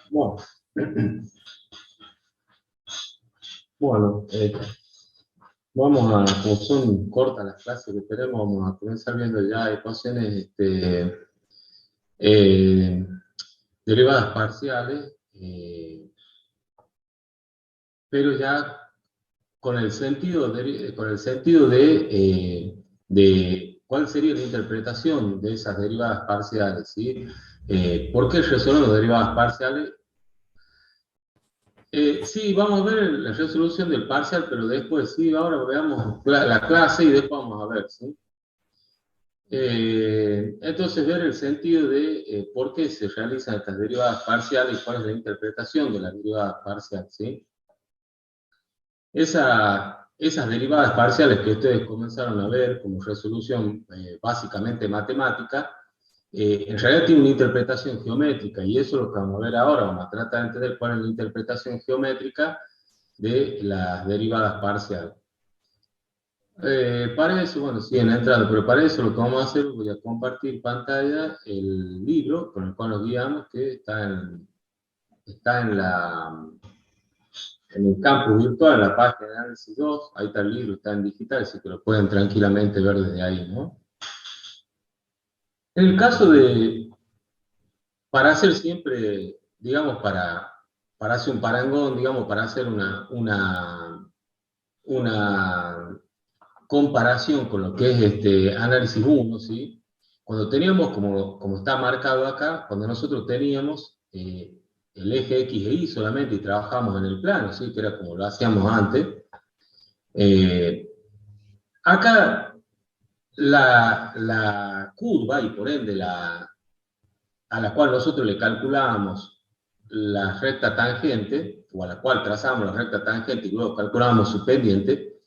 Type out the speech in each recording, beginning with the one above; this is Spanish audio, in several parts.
Bueno, bueno, vamos a, como son cortas las clases que tenemos, vamos a comenzar viendo ya ecuaciones eh, derivadas parciales, pero ya con el sentido de cuál sería la interpretación de esas derivadas parciales, ¿sí? ¿Por qué resolvemos derivadas parciales? Sí, vamos a ver la resolución del parcial, pero después, sí, ahora veamos la clase y después vamos a ver, ¿sí? Entonces, ver el sentido de por qué se realizan estas derivadas parciales y cuál es la interpretación de las derivadas parciales, ¿sí? Esas derivadas parciales que ustedes comenzaron a ver como resolución básicamente matemática, en realidad tiene una interpretación geométrica, y eso es lo que vamos a ver ahora. Vamos a tratar de entender cuál es la interpretación geométrica de las derivadas parciales. Para eso, bueno, sí, en la entrada, pero para eso lo que vamos a hacer, voy a compartir pantalla el libro con el cual nos guiamos, que está en el campus virtual, en la página de análisis 2, ahí está el libro, está en digital, así que lo pueden tranquilamente ver desde ahí, ¿no? En el caso de, para hacer siempre, digamos, para hacer un parangón, digamos, para hacer una comparación con lo que es análisis 1, ¿sí? Cuando teníamos, como está marcado acá, cuando nosotros teníamos el eje X e Y solamente y trabajamos en el plano, ¿sí? Que era como lo hacíamos antes, eh, acá la curva, y por ende a la cual nosotros le calculábamos la recta tangente, o a la cual trazamos la recta tangente y luego calculábamos su pendiente,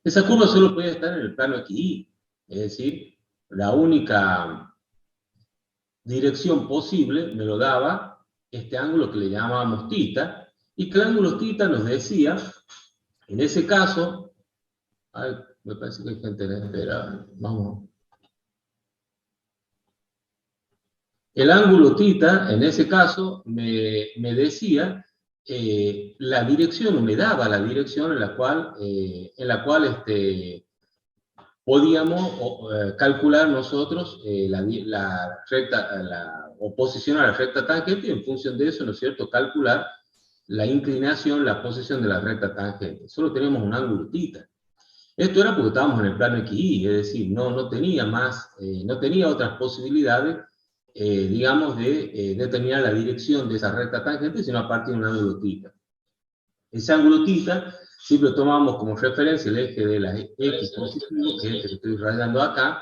esa curva solo podía estar en el plano XY. Es decir, la única dirección posible me lo daba este ángulo que le llamábamos θ, y que el ángulo θ nos decía, en ese caso, ay, me parece que hay gente en espera, vamos. El ángulo θ, en ese caso, me decía la dirección, o me daba la dirección en la cual podíamos calcular nosotros la recta, o posicionar la recta tangente, y en función de eso, ¿no es cierto?, calcular la inclinación, la posición de la recta tangente. Solo teníamos un ángulo θ. Esto era porque estábamos en el plano XY, es decir, no tenía más, no tenía otras posibilidades, digamos, de determinar la dirección de esa recta tangente, sino a partir de un ángulo θ. Ese ángulo θ siempre tomamos como referencia el eje de la X positivo, que es el que estoy rayando acá,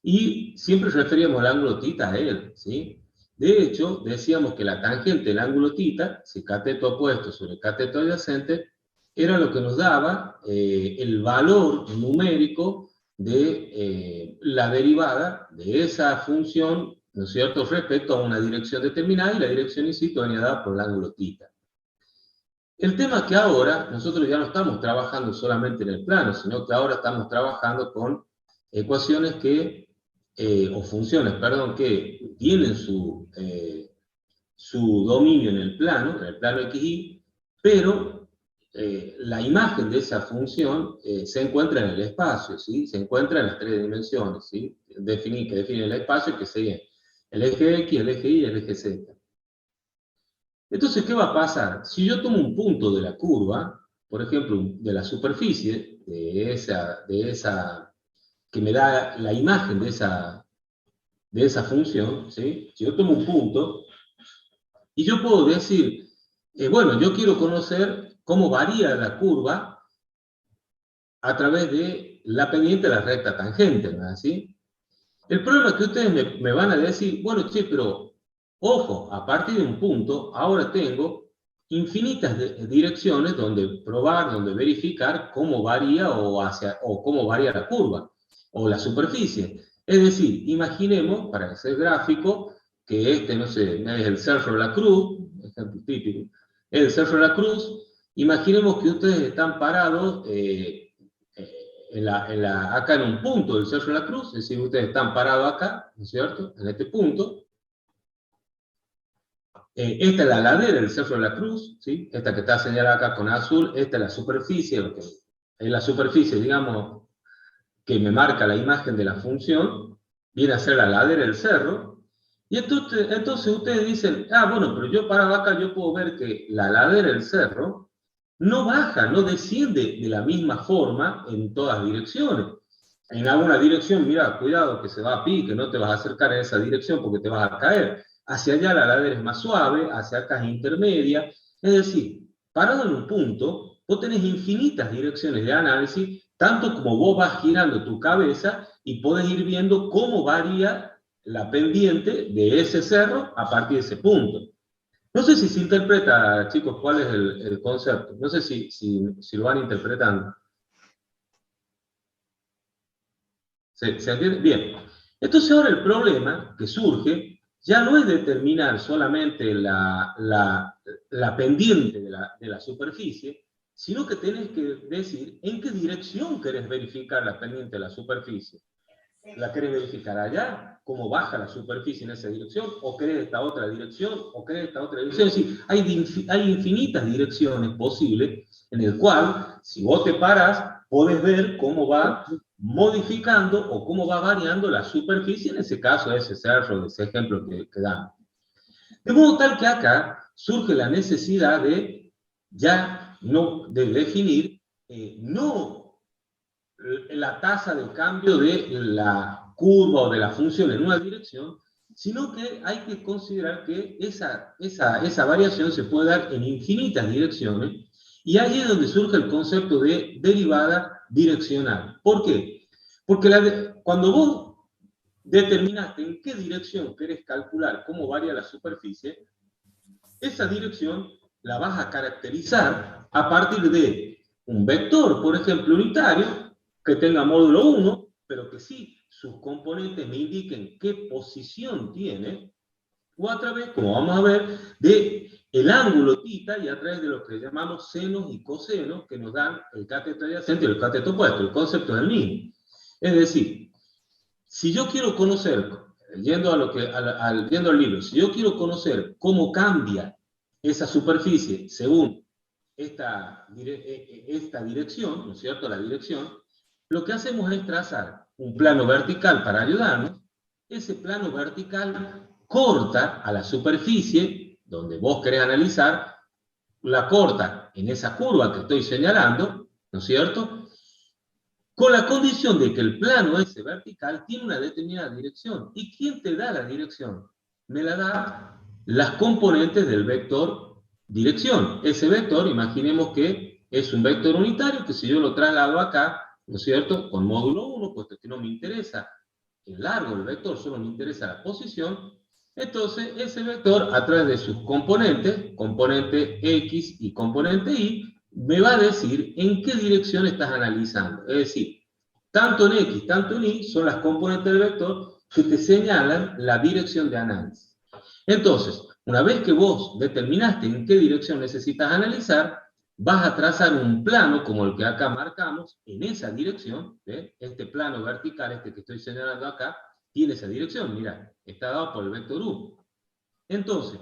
y siempre referíamos el ángulo θ a él, ¿sí? De hecho, decíamos que la tangente del ángulo θ, si cateto opuesto sobre cateto adyacente, era lo que nos daba el valor numérico de la derivada de esa función, ¿no es cierto?, respecto a una dirección determinada, y la dirección, insisto, venía dada por el ángulo θ. El tema es que ahora nosotros ya no estamos trabajando solamente en el plano, sino que ahora estamos trabajando con ecuaciones o funciones, perdón, que tienen su dominio en el plano XY, pero la imagen de esa función se encuentra en el espacio, ¿sí? Se encuentra en las tres dimensiones, ¿sí? Que definen el espacio, que sería el eje X, el eje Y y el eje Z. Entonces, ¿qué va a pasar? Si yo tomo un punto de la curva, por ejemplo, de la superficie, que me da la imagen de esa función, ¿sí? Si yo tomo un punto, y yo puedo decir, bueno, yo quiero conocer cómo varía la curva a través de la pendiente de la recta tangente, ¿no es así? El problema es que ustedes me van a decir, bueno, che, pero ojo, a partir de un punto, ahora tengo infinitas direcciones donde probar, donde verificar cómo varía o cómo varía la curva o la superficie. Es decir, imaginemos, para hacer gráfico, que no sé, es el Cerro de la Cruz, ejemplo típico, es el Cerro de la Cruz. Imaginemos que ustedes están parados acá en un punto del Cerro de la Cruz, es decir, ustedes están parados acá, ¿no es cierto?, en este punto. esta es la ladera del Cerro de la Cruz, ¿sí? Esta que está señalada acá con azul, esta es la superficie, lo que es la superficie, digamos, que me marca la imagen de la función, viene a ser la ladera del cerro, y entonces ustedes dicen, ah, bueno, pero yo parado acá, yo puedo ver que la ladera del cerro no baja, no desciende de la misma forma en todas direcciones. En alguna dirección, mira, cuidado que se va a pique, no te vas a acercar a esa dirección porque te vas a caer. Hacia allá la ladera es más suave, hacia acá es intermedia. Es decir, parado en un punto, vos tenés infinitas direcciones de análisis, tanto como vos vas girando tu cabeza y podés ir viendo cómo varía la pendiente de ese cerro a partir de ese punto. No sé si se interpreta, chicos, cuál es el concepto. No sé si lo van interpretando. ¿Se entiende? Bien. Entonces ahora el problema que surge ya no es determinar solamente la pendiente de la superficie, sino que tenés que decir en qué dirección querés verificar la pendiente de la superficie. ¿La querés verificar allá? ¿Cómo baja la superficie en esa dirección? ¿O querés esta otra dirección? ¿O querés esta otra dirección? Es decir, hay infinitas direcciones posibles en el cual, si vos te paras, podés ver cómo va modificando o cómo va variando la superficie, en ese caso, ese cerro, ese ejemplo que damos. De modo tal que acá surge la necesidad de ya no de definir no la tasa de cambio de la curva o de la función en una dirección, sino que hay que considerar que esa variación se puede dar en infinitas direcciones, y ahí es donde surge el concepto de derivada direccional. ¿Por qué? Porque cuando vos determinaste en qué dirección querés calcular cómo varía la superficie, esa dirección la vas a caracterizar a partir de un vector, por ejemplo, unitario, que tenga módulo 1, pero que sí sus componentes me indiquen qué posición tiene, o a través, como vamos a ver, de el ángulo θ y a través de lo que llamamos senos y cosenos que nos dan el cateto adyacente y el cateto opuesto. El concepto es el mismo. Es decir, si yo quiero conocer, yendo al libro, si yo quiero conocer cómo cambia esa superficie según esta dirección, ¿no es cierto?, la dirección, lo que hacemos es trazar un plano vertical para ayudarnos. Ese plano vertical corta a la superficie donde vos querés analizar, la corta en esa curva que estoy señalando, ¿no es cierto?, con la condición de que el plano ese vertical tiene una determinada dirección. ¿Y quién te da la dirección? Me la da las componentes del vector dirección. Ese vector, imaginemos que es un vector unitario, que si yo lo traslado acá, ¿no es cierto?, con módulo 1, puesto que no me interesa el largo del vector, solo me interesa la posición, entonces ese vector, a través de sus componentes, componente X y componente Y, me va a decir en qué dirección estás analizando. Es decir, tanto en X, tanto en Y, son las componentes del vector que te señalan la dirección de análisis. Entonces, una vez que vos determinaste en qué dirección necesitas analizar, vas a trazar un plano, como el que acá marcamos, en esa dirección. ¿Ve? Este plano vertical, este que estoy señalando acá, tiene esa dirección. Mira, está dado por el vector U. Entonces,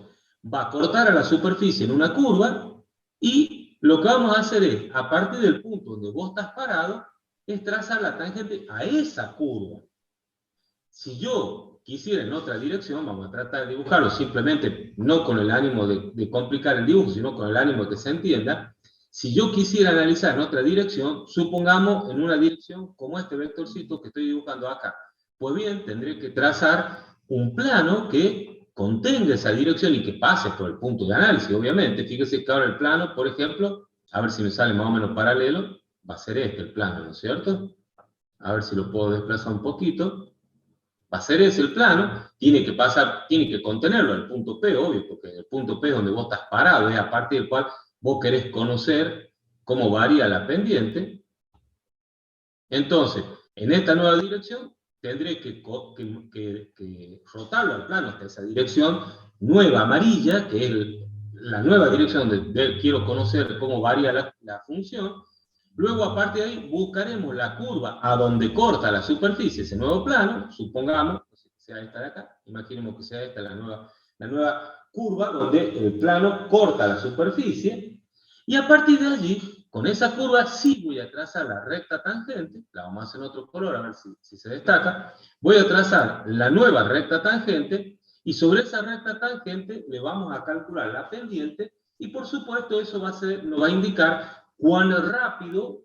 va a cortar a la superficie en una curva, y lo que vamos a hacer es, a partir del punto donde vos estás parado, es trazar la tangente a esa curva. Si yo quisiera en otra dirección, vamos a tratar de dibujarlo simplemente, no con el ánimo de complicar el dibujo, sino con el ánimo de que se entienda. Si yo quisiera analizar en otra dirección, supongamos en una dirección como este vectorcito que estoy dibujando acá, pues bien, tendré que trazar un plano que contenga esa dirección y que pase por el punto de análisis, obviamente. Fíjese que ahora el plano, por ejemplo, a ver si me sale más o menos paralelo, va a ser este el plano, ¿no es cierto? A ver si lo puedo desplazar un poquito. Va a ser ese el plano, tiene que contenerlo al punto P, obvio, porque el punto P es donde vos estás parado, es a partir del cual vos querés conocer cómo varía la pendiente. Entonces, en esta nueva dirección, tendré que rotarlo al plano hasta esa dirección nueva amarilla, que es la nueva dirección donde quiero conocer cómo varía la función. Luego, aparte de ahí, buscaremos la curva a donde corta la superficie ese nuevo plano, supongamos que sea esta de acá, imaginemos que sea esta la nueva la nueva curva donde el plano corta la superficie, y a partir de allí, con esa curva sí voy a trazar la recta tangente, la vamos a hacer en otro color a ver si se destaca, voy a trazar la nueva recta tangente, y sobre esa recta tangente le vamos a calcular la pendiente, y por supuesto eso nos va a indicar cuán rápido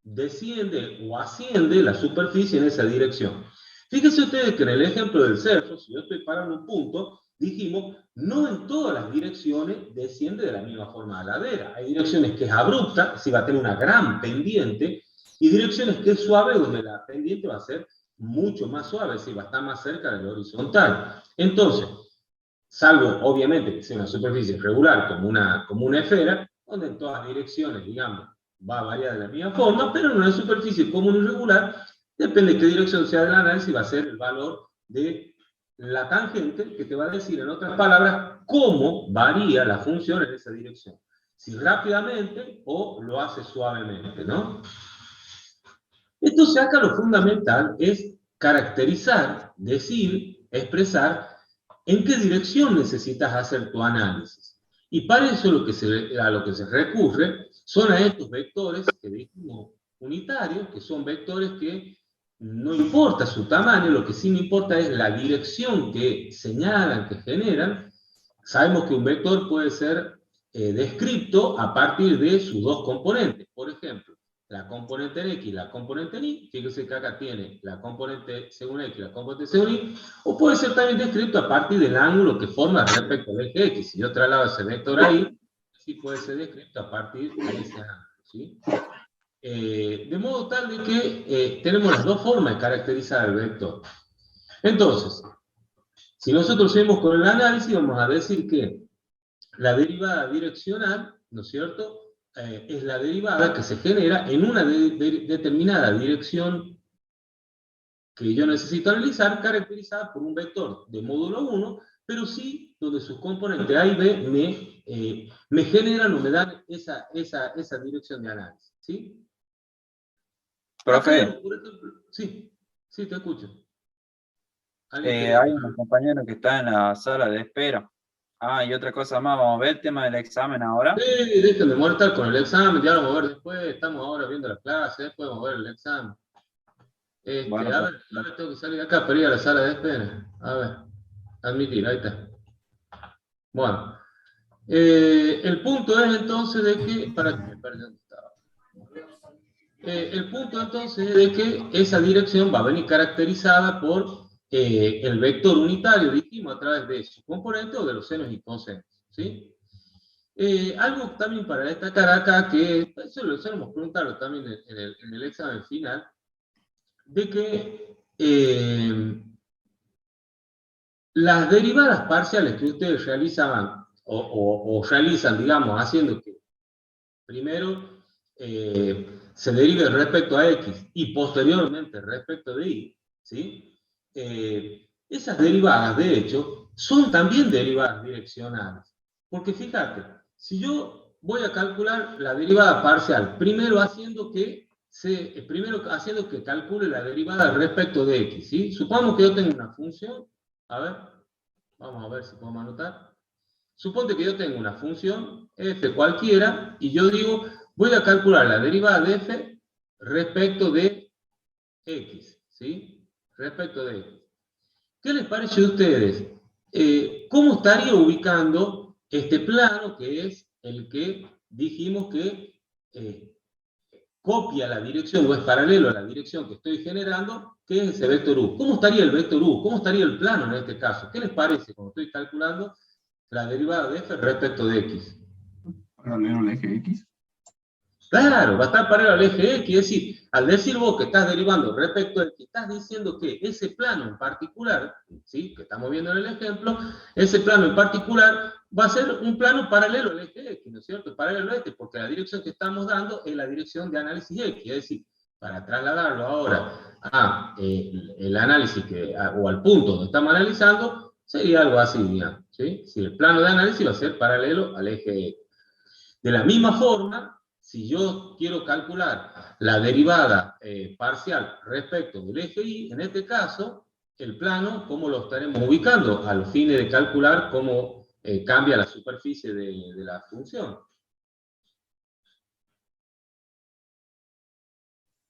desciende o asciende la superficie en esa dirección. Fíjense ustedes que en el ejemplo del cerro, si yo estoy parando un punto, dijimos, no en todas las direcciones desciende de la misma forma la ladera. Hay direcciones que es abrupta, si va a tener una gran pendiente, y direcciones que es suave, donde la pendiente va a ser mucho más suave, si va a estar más cerca del horizontal. Entonces, salvo obviamente que sea una superficie regular como una esfera, donde en todas las direcciones, digamos, va a variar de la misma forma, pero en una superficie común y regular, depende de qué dirección sea del análisis, va a ser el valor de la tangente, que te va a decir, en otras palabras, cómo varía la función en esa dirección. Si rápidamente o lo hace suavemente, ¿no? Entonces acá lo fundamental es caracterizar, decir, expresar en qué dirección necesitas hacer tu análisis. Y para eso a lo que se recurre son a estos vectores que dijimos unitarios, que son vectores que no importa su tamaño, lo que sí me importa es la dirección que señalan, que generan. Sabemos que un vector puede ser descrito a partir de sus dos componentes. Por ejemplo, la componente en X y la componente en Y, fíjense que acá tiene la componente según X y la componente según Y, o puede ser también descrito a partir del ángulo que forma respecto al eje X. Si yo traslado ese vector ahí, sí puede ser descrito a partir de ese ángulo, ¿sí? De modo tal de que tenemos las dos formas de caracterizar el vector. Entonces, si nosotros seguimos con el análisis, vamos a decir que la derivada direccional, ¿no es cierto?, es la derivada que se genera en una determinada dirección que yo necesito analizar, caracterizada por un vector de módulo 1, pero sí donde sus componentes A y B me generan o me dan esa dirección de análisis, ¿sí? Profe, Acá, por ejemplo, sí, te escucho. hay un compañero que está en la sala de espera. Ah, y otra cosa más, vamos a ver el tema del examen ahora. Sí, dejen de molestar con el examen, ya lo vamos a ver después, estamos ahora viendo la clase, después vamos a ver el examen. Bueno, A ver, tengo que salir de acá para ir a la sala de espera. A ver, admitir, ahí está. Bueno, el punto es entonces de que, para que me perdí donde estaba. El punto entonces es de que esa dirección va a venir caracterizada por el vector unitario, dijimos, a través de su componente o de los senos y cosenos, ¿sí? Algo también para destacar acá, que eso lo hemos preguntado también en el examen final, de que las derivadas parciales que ustedes realizaban o realizan, digamos, haciendo que primero se derive respecto a X y posteriormente respecto de Y, ¿sí? Esas derivadas, de hecho, son también derivadas direccionales. Porque fíjate, si yo voy a calcular la derivada parcial, primero haciendo que calcule la derivada respecto de X, ¿sí? Supongamos que yo tengo una función, a ver, vamos a ver si podemos anotar. Suponte que yo tengo una función f cualquiera y yo digo, voy a calcular la derivada de f respecto de x, ¿sí? Respecto de x. ¿Qué les parece a ustedes? ¿Cómo estaría ubicando este plano que es el que dijimos que copia la dirección o es paralelo a la dirección que estoy generando, que es ese vector u? ¿Cómo estaría el vector u? ¿Cómo estaría el plano en este caso? ¿Qué les parece cuando estoy calculando la derivada de f respecto de x? Paralelo al eje X. Claro, va a estar paralelo al eje X, es decir, al decir vos que estás derivando respecto a X, estás diciendo que ese plano en particular, ¿sí?, que estamos viendo en el ejemplo, ese plano en particular va a ser un plano paralelo al eje X, ¿no es cierto? Paralelo a este, porque la dirección que estamos dando es la dirección de análisis X, es decir, para trasladarlo ahora a el análisis o al punto donde estamos analizando, sería algo así, digamos, ¿sí? Si el plano de análisis va a ser paralelo al eje X. De la misma forma, si yo quiero calcular la derivada parcial respecto del eje Y, en este caso, el plano, ¿cómo lo estaremos ubicando? A los fines de calcular cómo cambia la superficie de la función.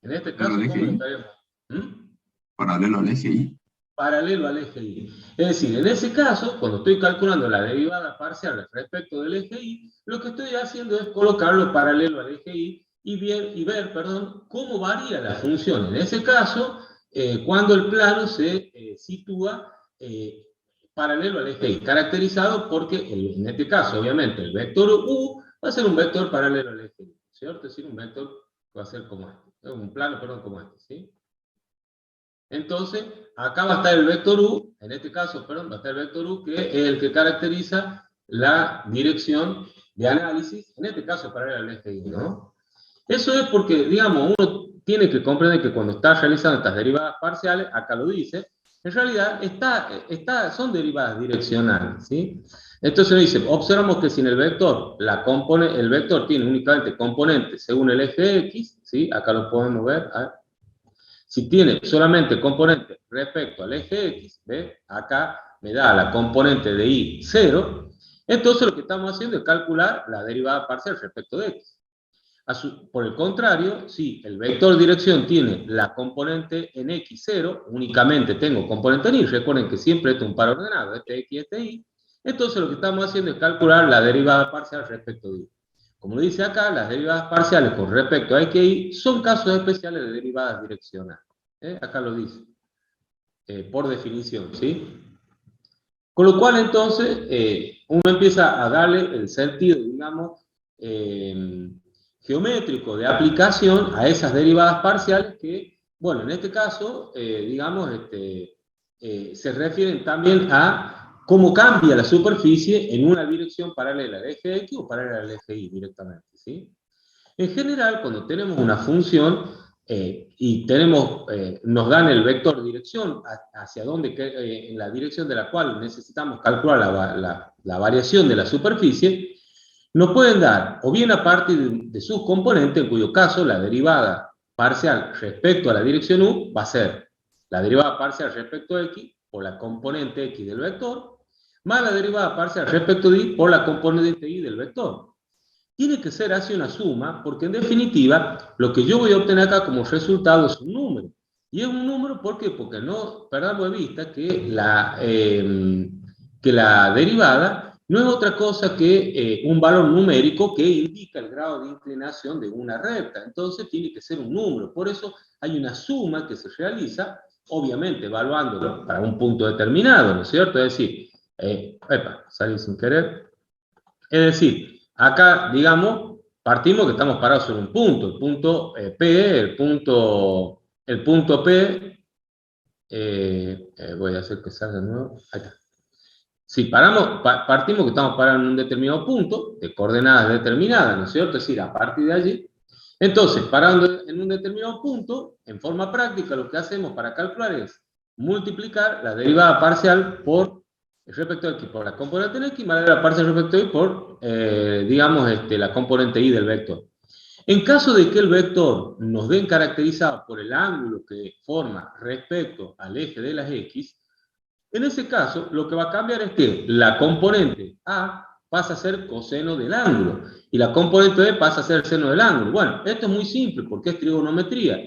En este caso, ¿cómo lo estaremos? Paralelo al eje Y. Paralelo al eje Y. Es decir, en ese caso, cuando estoy calculando la derivada parcial respecto del eje Y, lo que estoy haciendo es colocarlo paralelo al eje Y y ver, cómo varía la función. En ese caso, cuando el plano se sitúa paralelo al eje Y, caracterizado porque, en este caso, obviamente, el vector U va a ser un vector paralelo al eje Y, ¿cierto? Es decir, un vector que va a ser como este, un plano, como este, ¿sí? Entonces, acá va a estar el vector U, en este caso, va a estar el vector U, que es el que caracteriza la dirección de análisis, en este caso paralelo al eje Y, ¿no? Eso es porque, digamos, uno tiene que comprender que cuando está realizando estas derivadas parciales, acá lo dice, en realidad son derivadas direccionales, ¿sí? Entonces uno dice, observamos que si en el vector, el vector tiene únicamente componentes según el eje X, ¿sí? Acá lo podemos ver, a ver. Si tiene solamente componentes respecto al eje X, ¿ve? Acá me da la componente de Y 0, entonces lo que estamos haciendo es calcular la derivada parcial respecto de X. Por el contrario, si el vector dirección tiene la componente en X 0, únicamente tengo componente en Y, recuerden que siempre esto es un par ordenado, este X y este Y, entonces lo que estamos haciendo es calcular la derivada parcial respecto de Y. Como dice acá, las derivadas parciales con respecto a X y Y son casos especiales de derivadas direccionales. Acá lo dice, por definición, ¿sí? Con lo cual, entonces, uno empieza a darle el sentido, digamos, geométrico de aplicación a esas derivadas parciales que, bueno, en este caso, digamos, se refieren también a cómo cambia la superficie en una dirección paralela al eje X o paralela al eje Y directamente, ¿sí? En general, cuando tenemos una función y nos dan el vector dirección hacia donde, en la dirección de la cual necesitamos calcular la variación de la superficie, nos pueden dar o bien a partir de sus componentes, en cuyo caso la derivada parcial respecto a la dirección U va a ser la derivada parcial respecto a X por la componente X del vector, más la derivada parcial respecto de Y por la componente Y del vector. Tiene que ser así una suma, porque en definitiva, lo que yo voy a obtener acá como resultado es un número. Y es un número, ¿por qué? Porque no perdamos de vista que la derivada no es otra cosa que un valor numérico que indica el grado de inclinación de una recta. Entonces tiene que ser un número. Por eso hay una suma que se realiza, obviamente evaluándolo para un punto determinado, ¿no es cierto? Es decir, salí sin querer. Es decir, acá, digamos, partimos que estamos parados en un punto, el punto P, el punto P, voy a hacer que salga de nuevo, ahí está. Si partimos que estamos parados en un determinado punto, de coordenadas determinadas, ¿no es cierto? Es decir, a partir de allí, entonces, parando en un determinado punto, en forma práctica, lo que hacemos para calcular es multiplicar la derivada parcial por respecto a X por la componente en X, más la parcial respecto a Y por, digamos, la componente Y del vector. En caso de que el vector nos den caracterizado por el ángulo que forma respecto al eje de las X, en ese caso, lo que va a cambiar es que la componente A pasa a ser coseno del ángulo, y la componente B pasa a ser seno del ángulo. Bueno, esto es muy simple, porque es trigonometría.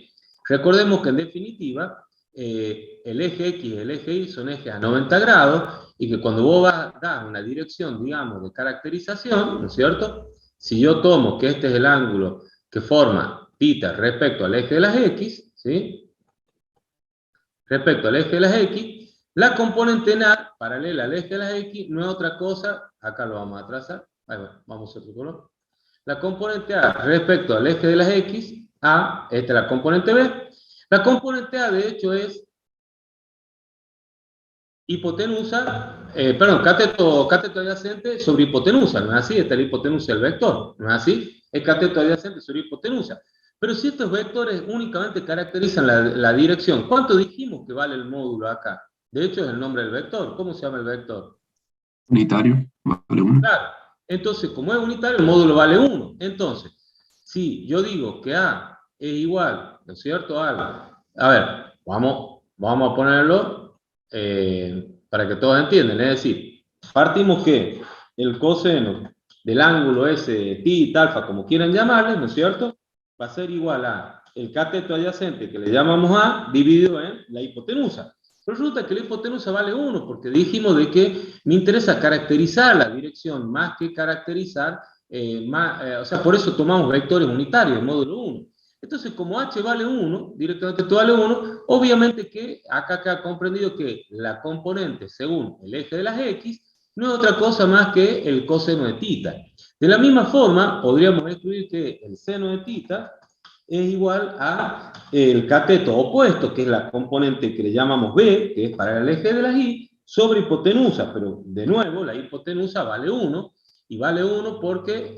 Recordemos que, en definitiva, el eje X y el eje Y son ejes a 90 grados, y que cuando vos das una dirección, digamos, de caracterización, ¿no es cierto? Si yo tomo que este es el ángulo que forma θ respecto al eje de las X, ¿sí? Respecto al eje de las X, la componente A, paralela al eje de las X, no es otra cosa, acá lo vamos a trazar, ahí va, vamos a otro color. La componente A respecto al eje de las X, A, esta es la componente B. La componente A, de hecho, es hipotenusa, cateto adyacente sobre hipotenusa, ¿no es así? Esta es la hipotenusa del vector, ¿no es así? Es cateto adyacente sobre hipotenusa. Pero si estos vectores únicamente caracterizan la dirección, ¿cuánto dijimos que vale el módulo acá? De hecho, es el nombre del vector. ¿Cómo se llama el vector? Unitario, vale 1. Claro. Entonces, como es unitario, el módulo vale 1. Entonces, si yo digo que A es igual, ¿no es cierto? A ver, vamos a ponerlo para que todos entiendan, es decir, partimos que el coseno del ángulo ese, pi, alfa, como quieran llamarle, ¿no es cierto?, va a ser igual a el cateto adyacente, que le llamamos A, dividido en la hipotenusa. Pero resulta que la hipotenusa vale 1, porque dijimos de que me interesa caracterizar la dirección más que caracterizar, o sea, por eso tomamos vectores unitarios, en módulo 1. Entonces, como h vale 1, directamente esto vale 1, obviamente que acá queda comprendido que la componente según el eje de las x no es otra cosa más que el coseno de tita. De la misma forma, podríamos escribir que el seno de tita es igual a el cateto opuesto, que es la componente que le llamamos b, que es para el eje de las y, sobre hipotenusa, pero de nuevo la hipotenusa vale 1, y vale 1 porque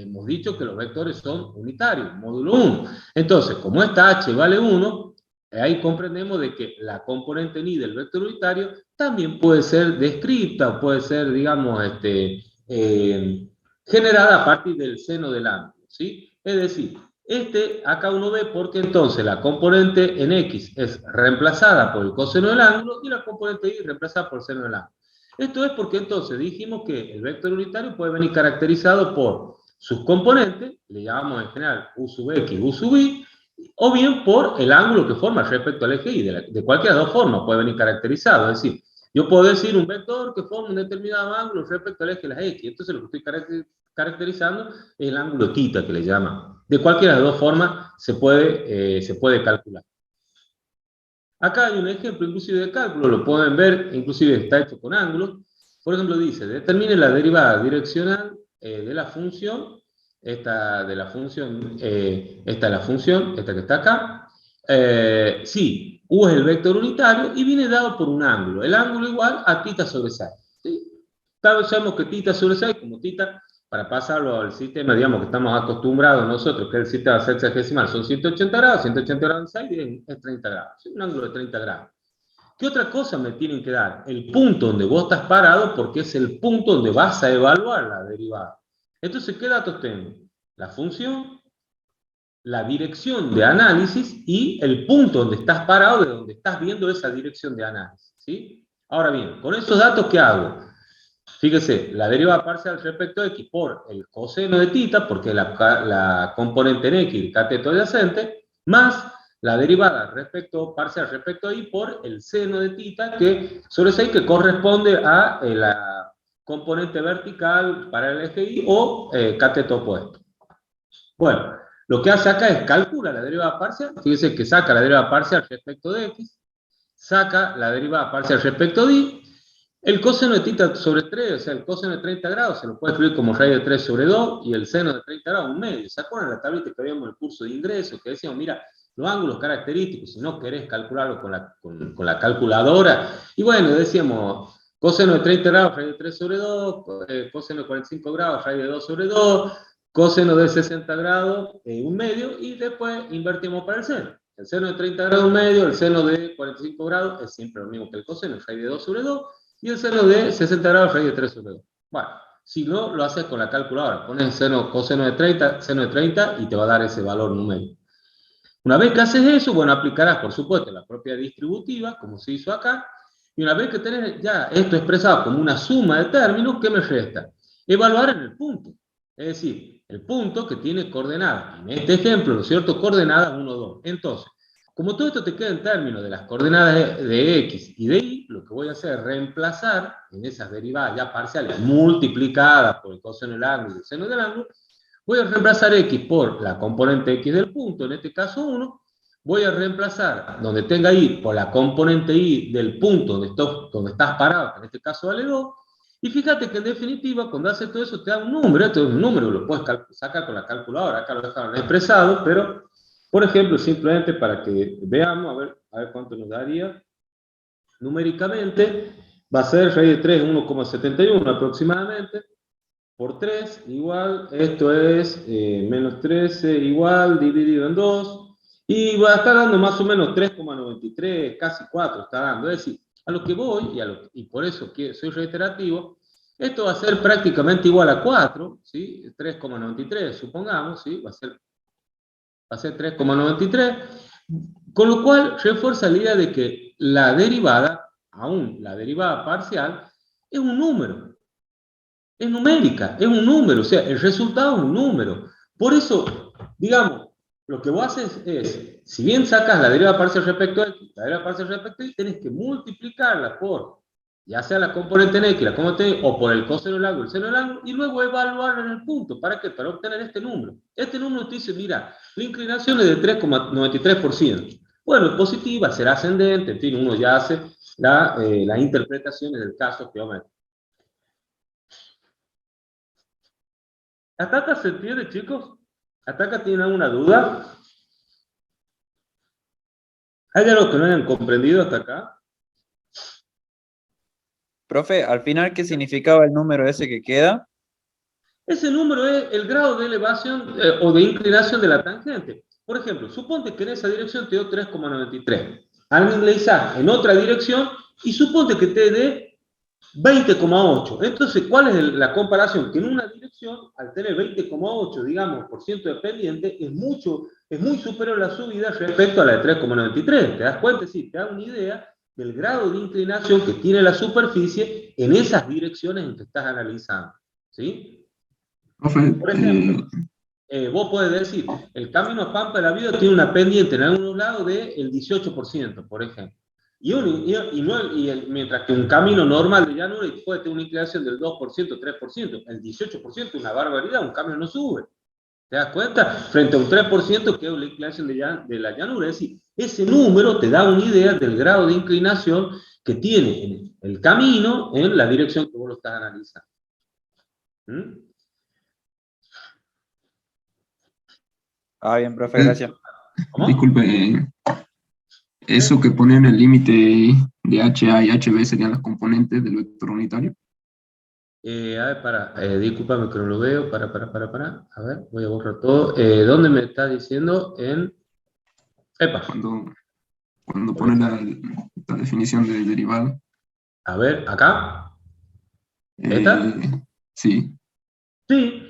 hemos dicho que los vectores son unitarios, módulo 1. Entonces, como esta h vale 1, ahí comprendemos de que la componente ni del vector unitario también puede ser descrita, o puede ser, digamos, generada a partir del seno del ángulo, ¿sí? Es decir, acá uno ve porque entonces la componente en x es reemplazada por el coseno del ángulo y la componente y reemplazada por el seno del ángulo. Esto es porque entonces dijimos que el vector unitario puede venir caracterizado por sus componentes, le llamamos en general u sub x, u sub y, o bien por el ángulo que forma respecto al eje y. De cualquiera de dos formas puede venir caracterizado. Es decir, yo puedo decir un vector que forma un determinado ángulo respecto al eje de las x. Entonces lo que estoy caracterizando es el ángulo θ que le llaman. De cualquiera de dos formas se puede calcular. Acá hay un ejemplo inclusive de cálculo, lo pueden ver, inclusive está hecho con ángulos. Por ejemplo, dice, determine la derivada direccional de la función, esta es la función, esta que está acá. Si u es el vector unitario y viene dado por un ángulo. El ángulo igual a θ sobre 6. ¿Sí? Sabemos que θ sobre 6, como θ, para pasarlo al sistema, digamos, que estamos acostumbrados nosotros, que es el sistema sexagesimal, son 180 grados, 180 grados en 6 es 30 grados, ¿sí? Un ángulo de 30 grados. ¿Qué otra cosa me tienen que dar? El punto donde vos estás parado, porque es el punto donde vas a evaluar la derivada. Entonces, ¿qué datos tengo? La función, la dirección de análisis y el punto donde estás parado, de donde estás viendo esa dirección de análisis, ¿sí? Ahora bien, con esos datos, ¿qué hago? Fíjese, la derivada parcial respecto a x por el coseno de θ, porque la componente en x, el cateto adyacente, más la derivada parcial respecto a y por el seno de θ, que sobre 6, que corresponde a la componente vertical para el eje y o cateto opuesto. Bueno, lo que hace acá es calcula la derivada parcial, fíjese que saca la derivada parcial respecto de x, saca la derivada parcial respecto de y. El coseno de θ sobre 3, o sea, el coseno de 30 grados, se lo puede escribir como raíz de 3 sobre 2, y el seno de 30 grados, un medio. ¿Se acuerdan la tablita que habíamos en el curso de ingreso? Que decíamos, mira, los ángulos característicos, si no querés calcularlo con la calculadora. Y bueno, decíamos, coseno de 30 grados, raíz de 3 sobre 2, coseno de 45 grados, raíz de 2 sobre 2, coseno de 60 grados, un medio, y después invertimos para el seno. El seno de 30 grados, un medio, el seno de 45 grados es siempre lo mismo que el coseno, raíz de 2 sobre 2, y el seno de 60 grados, raíz de 3 sobre 2. Bueno, si no, lo haces con la calculadora. Pones coseno de 30, seno de 30 y te va a dar ese valor numérico. Una vez que haces eso, bueno, aplicarás, por supuesto, la propia distributiva, como se hizo acá. Y una vez que tenés ya esto expresado como una suma de términos, ¿qué me resta? Evaluar en el punto. Es decir, el punto que tiene coordenadas. En este ejemplo, ¿no es cierto? Coordenadas 1, 2. Entonces, como todo esto te queda en términos de las coordenadas de x y de y, lo que voy a hacer es reemplazar en esas derivadas ya parciales multiplicadas por el coseno del ángulo y el seno del ángulo, voy a reemplazar x por la componente x del punto, en este caso 1, voy a reemplazar donde tenga y por la componente y del punto donde estás parado, en este caso vale 2, y fíjate que en definitiva cuando haces todo eso te da un número, esto es un número, lo puedes sacar con la calculadora, acá lo dejaron expresado, pero por ejemplo, simplemente para que veamos, a ver cuánto nos daría. Numéricamente, va a ser raíz de 3, 1,71 aproximadamente, por 3, igual, esto es menos 13, igual, dividido en 2, y va a estar dando más o menos 3,93, casi 4 está dando. Es decir, a lo que voy, y por eso que soy reiterativo, esto va a ser prácticamente igual a 4, ¿sí? 3,93, supongamos, ¿sí? Va a ser 3,93, con lo cual refuerza la idea de que la derivada aún la derivada parcial, es un número. Es numérica, es un número, o sea, el resultado es un número. Por eso, digamos, lo que vos haces es, si bien sacas la derivada parcial respecto a x, la derivada parcial respecto a y, tenés que multiplicarla por, ya sea la componente en x, la componente en y, o por el coseno del ángulo, el seno del ángulo, y luego evaluarla en el punto. ¿Para qué? Para obtener este número. Este número te dice, mira, la inclinación es de 3,93%. Bueno, es positiva, será ascendente, en fin, uno ya hace las interpretaciones del caso geométrico. ¿Hasta acá se entiende, chicos? ¿Hasta acá tienen alguna duda? ¿Hay algo que no hayan comprendido hasta acá? Profe, al final, ¿qué significaba el número ese que queda? Ese número es el grado de elevación o de inclinación de la tangente. Por ejemplo, suponte que en esa dirección te dio 3,93. Analizás en otra dirección y suponte que te dé 20,8. Entonces, ¿cuál es la comparación? Que en una dirección, al tener 20,8, digamos, por ciento de pendiente, es muy superior la subida respecto a la de 3,93. ¿Te das cuenta? Sí, te da una idea del grado de inclinación que tiene la superficie en esas direcciones en que estás analizando. ¿Sí? Profe, Por ejemplo, vos podés decir, el camino a Pampa de la Vida tiene una pendiente en algunos lados del 18%, por ejemplo. Mientras que un camino normal de llanura puede tener una inclinación del 2%, 3%, el 18% es una barbaridad, un camino no sube. ¿Te das cuenta? Frente a un 3% que es la inclinación de la llanura. Es decir, ese número te da una idea del grado de inclinación que tiene el camino en la dirección que vos lo estás analizando. ¿Mm? Ah, bien, profe, gracias. ¿Cómo? Disculpe, eso que pone en el límite de HA y HB serían las componentes del vector unitario. A ver, discúlpame que no lo veo, para. A ver, voy a borrar todo. ¿Dónde me está diciendo? Epa. Cuando pone la definición de derivada. A ver, ¿acá? ¿Esta? Sí. Sí,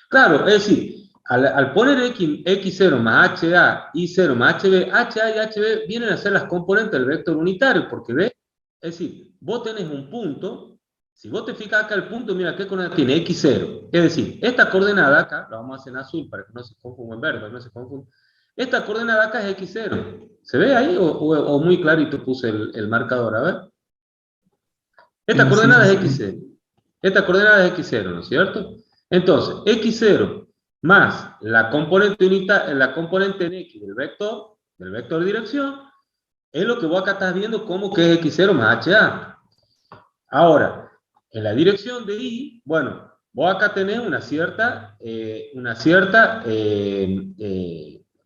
claro, es decir, al poner x0 más HA, y0 más HB, HA y HB vienen a ser las componentes del vector unitario, porque ¿ves? Es decir, vos tenés un punto, si vos te fijas acá el punto, mira qué coordenada tiene, x0. Es decir, esta coordenada acá, la vamos a hacer en azul para que no se confunda en verde, no se confunda. Esta coordenada acá es x0. ¿Se ve ahí o muy clarito puse el marcador? A ver. Esta coordenada es x0. Esta coordenada es x0, ¿no es cierto? Entonces, x0 más la componente en x del vector de dirección, es lo que vos acá estás viendo como que es x0 más HA. Ahora, en la dirección de y, bueno, vos acá tenés una cierta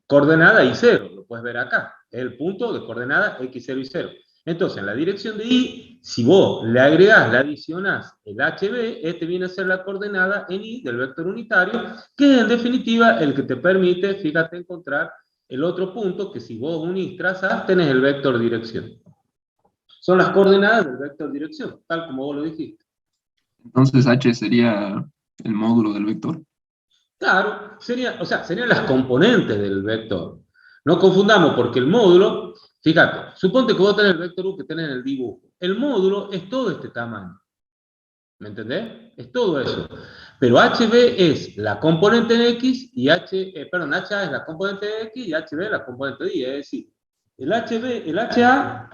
coordenada y0, lo puedes ver acá, es el punto de coordenada x0 y 0. Entonces, en la dirección de y, si vos le agregás, le adicionás el HB, este viene a ser la coordenada en y del vector unitario, que es en definitiva el que te permite, fíjate, encontrar el otro punto que si vos unís, trazás, tenés el vector dirección. Son las coordenadas del vector dirección, tal como vos lo dijiste. Entonces H sería el módulo del vector. Claro, serían las componentes del vector. No confundamos, porque el módulo, fíjate, suponte que vos tenés el vector U que tenés en el dibujo. El módulo es todo este tamaño. ¿Me entendés? Es todo eso. Pero HB es la componente en X y HA es la componente de X y HB es la componente de Y. Es decir, el HA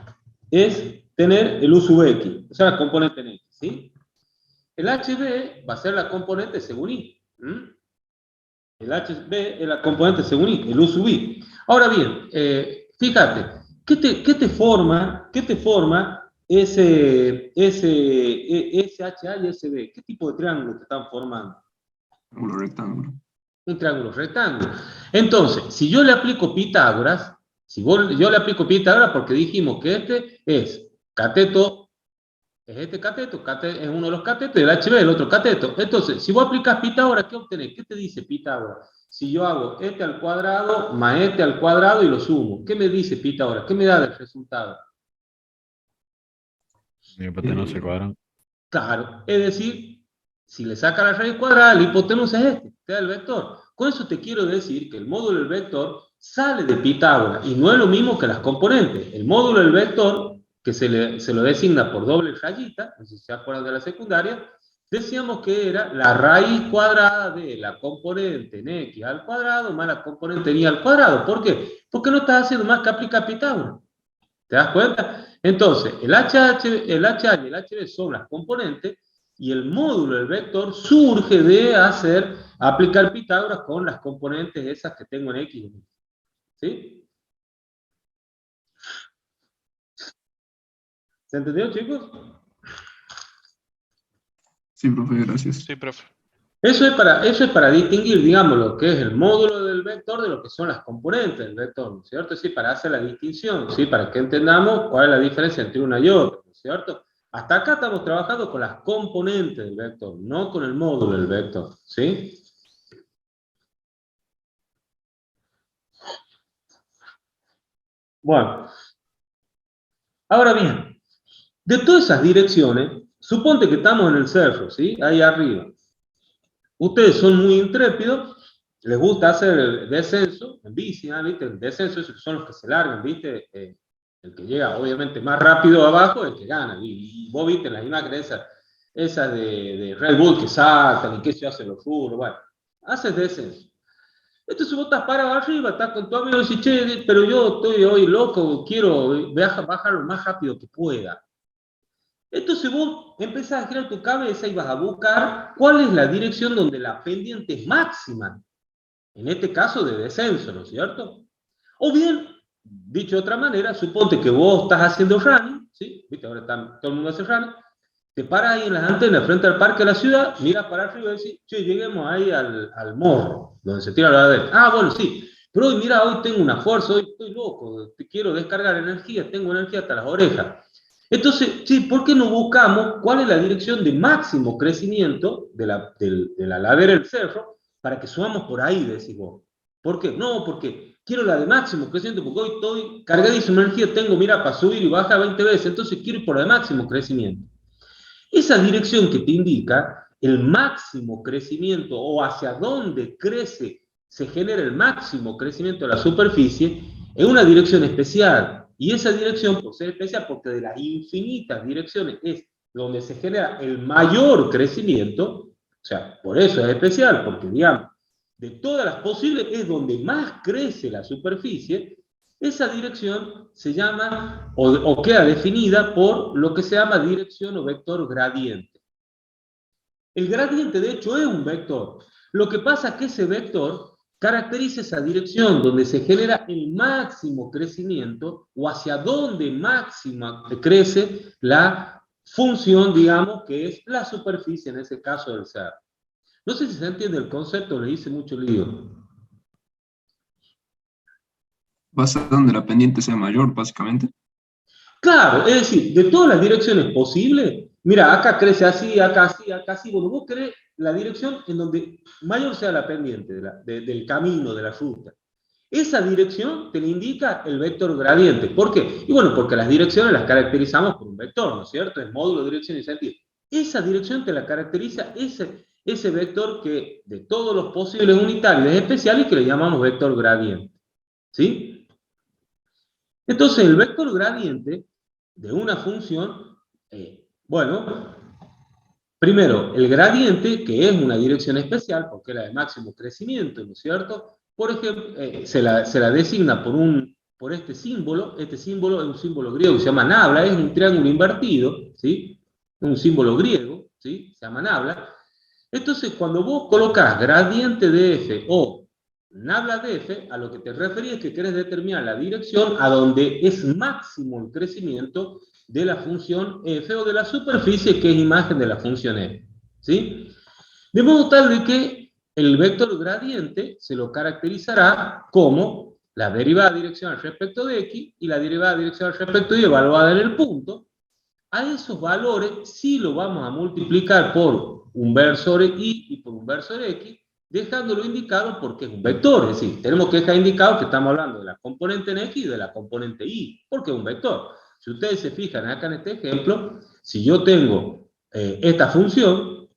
es tener el U sub X, o sea, la componente en X, ¿sí? El HB va a ser la componente según Y. El HB es la componente según Y, el U sub Y. Ahora bien, fíjate, ¿qué te forma ese HA y SB? ¿Qué tipo de triángulo te están formando? Triángulo rectángulo. Un triángulo rectángulo. Entonces, si yo le aplico Pitágoras, yo le aplico Pitágoras porque dijimos que este es cateto, es este cateto es uno de los catetos, y el HB es el otro cateto. Entonces, si vos aplicas Pitágoras, ¿qué obtenés? ¿Qué te dice Pitágoras? Si yo hago este al cuadrado más este al cuadrado y lo sumo, ¿qué me dice Pitágoras? ¿Qué me da del resultado? La hipotenusa cuadrada. Claro, es decir, si le saca la raíz cuadrada, la hipotenusa es este, te da el vector. Con eso te quiero decir que el módulo del vector sale de Pitágoras y no es lo mismo que las componentes. El módulo del vector, que se lo designa por doble rayita, no sé si se acuerdan de la secundaria, decíamos que era la raíz cuadrada de la componente en x al cuadrado más la componente en y al cuadrado. ¿Por qué? Porque no estás haciendo más que aplicar Pitágoras. ¿Te das cuenta? Entonces, el HH y el HB son las componentes y el módulo del vector surge de aplicar Pitágoras con las componentes esas que tengo en X. ¿Sí? ¿Se entendió, chicos? Sí, profe, gracias. Sí, profe. Eso es para distinguir, digamos, lo que es el módulo del vector de lo que son las componentes del vector, ¿no es cierto? Sí, para hacer la distinción, ¿sí? Para que entendamos cuál es la diferencia entre una y otra, ¿no es cierto? Hasta acá estamos trabajando con las componentes del vector, no con el módulo del vector, ¿sí? Bueno. Ahora bien, de todas esas direcciones, suponte que estamos en el cerro, ¿sí? Ahí arriba. Ustedes son muy intrépidos, les gusta hacer el descenso en bici, ¿no? ¿Viste? El descenso, esos son los que se largan, ¿viste? El que llega obviamente más rápido abajo es el que gana. Y vos viste en las imágenes esas de Red Bull que saltan y que se hacen los furos, bueno, haces descenso. Entonces vos estás parado arriba, estás con tu amigo y dices, che, pero yo estoy hoy loco, quiero bajar lo más rápido que pueda. Entonces vos empezás a girar tu cabeza y vas a buscar cuál es la dirección donde la pendiente es máxima. En este caso de descenso, ¿no es cierto? O bien, dicho de otra manera, suponte que vos estás haciendo running, ¿sí? ¿Viste? Ahora todo el mundo hace running. Te paras ahí en las antenas frente al parque de la ciudad, miras para arriba y decís, che, lleguemos ahí al morro, donde se tira la ladera. Ah, bueno, sí. Pero hoy, mira, hoy tengo una fuerza, hoy estoy loco, te quiero descargar energía, tengo energía hasta las orejas. Entonces, sí, ¿por qué no buscamos cuál es la dirección de máximo crecimiento de la ladera del cerro para que subamos por ahí, decís vos? ¿Por qué? No, porque quiero la de máximo crecimiento, porque hoy estoy cargadísimo de energía, tengo, mira, para subir y bajar 20 veces, entonces quiero ir por la de máximo crecimiento. Esa dirección que te indica el máximo crecimiento o hacia dónde crece, se genera el máximo crecimiento de la superficie, es una dirección especial. Y esa dirección, por ser especial, porque de las infinitas direcciones es donde se genera el mayor crecimiento, o sea, por eso es especial, porque digamos, de todas las posibles es donde más crece la superficie. Esa dirección se llama o queda definida por lo que se llama dirección o vector gradiente. El gradiente, de hecho, es un vector. Lo que pasa es que ese vector caracteriza esa dirección donde se genera el máximo crecimiento o hacia donde máxima crece la función, digamos, que es la superficie, en ese caso del cerro. No sé si se entiende el concepto, le hice mucho lío. Basta donde la pendiente sea mayor, básicamente. Claro, es decir, de todas las direcciones posibles, mira, acá crece así, acá así, bueno, vos querés la dirección en donde mayor sea la pendiente del camino, de la ruta. Esa dirección te la indica el vector gradiente. ¿Por qué? Y bueno, porque las direcciones las caracterizamos por un vector, ¿no es cierto? El módulo, dirección y sentido. Esa dirección te la caracteriza ese vector que de todos los posibles unitarios es especial y que le llamamos vector gradiente. ¿Sí? Entonces, el vector gradiente de una función, bueno, primero, el gradiente, que es una dirección especial, porque es la de máximo crecimiento, ¿no es cierto? Por ejemplo, se la designa por este símbolo es un símbolo griego que se llama nabla, es un triángulo invertido, ¿sí? Un símbolo griego, ¿sí? Se llama nabla. Entonces, cuando vos colocás gradiente de f o nabla de f, a lo que te referís es que querés determinar la dirección a donde es máximo el crecimiento de la función f o de la superficie que es imagen de la función f. ¿Sí? De modo tal de que el vector gradiente se lo caracterizará como la derivada direccional respecto de x y la derivada direccional respecto de y evaluada en el punto. A esos valores sí lo vamos a multiplicar por un versor y por un versor x, dejándolo indicado porque es un vector. Es decir, tenemos que dejar indicado que estamos hablando de la componente en x y de la componente y, porque es un vector. Si ustedes se fijan acá en este ejemplo, si yo tengo esta función,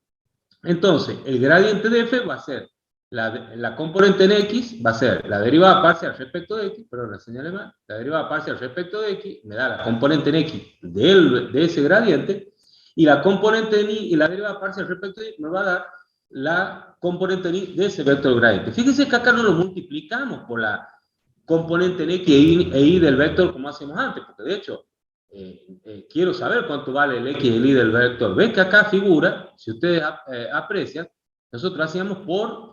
entonces el gradiente de f va a ser la componente en X va a ser la derivada parcial respecto de X, perdón, la señalé mal, la derivada parcial respecto de X me da la componente en X de ese gradiente, y la componente en Y y la derivada parcial respecto de Y me va a dar la componente en Y de ese vector gradiente. Fíjense que acá no lo multiplicamos por la componente en X e Y del vector como hacemos antes, porque de hecho, quiero saber cuánto vale el X y el Y del vector. Ven que acá figura, si ustedes aprecian, nosotros hacíamos por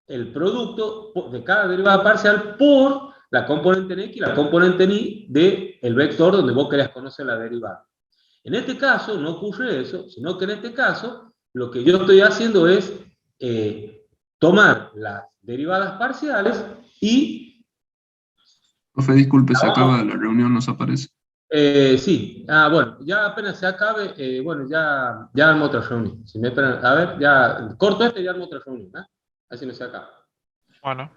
el producto de cada derivada parcial por la componente en X y la componente en Y del vector donde vos querés conocer la derivada. En este caso no ocurre eso, sino que en este caso lo que yo estoy haciendo es tomar las derivadas parciales y... Profe, disculpe, se acaba la reunión, nos aparece. Sí, bueno, ya apenas se acabe, bueno, ya armo otra reunión. Si me esperan, a ver, ya corto este y ya armo otra reunión, ¿eh? Así no se acaba. Bueno.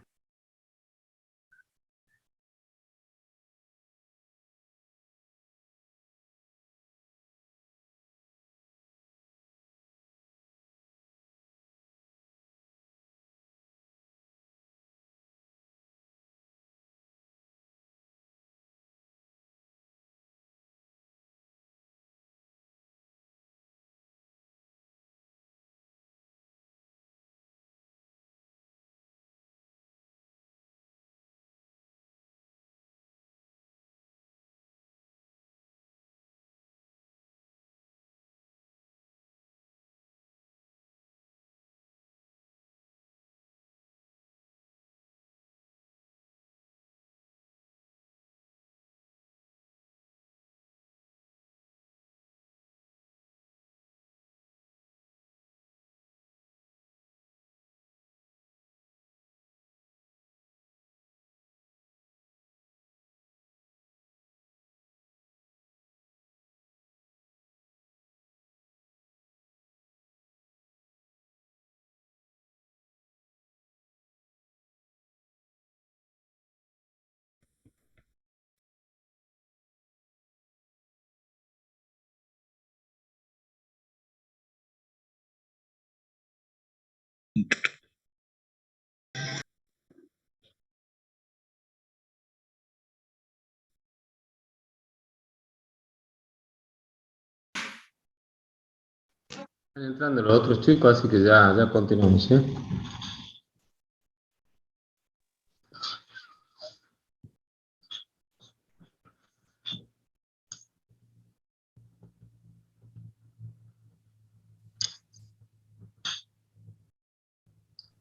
Están entrando los otros chicos, así que ya continuamos, ¿sí?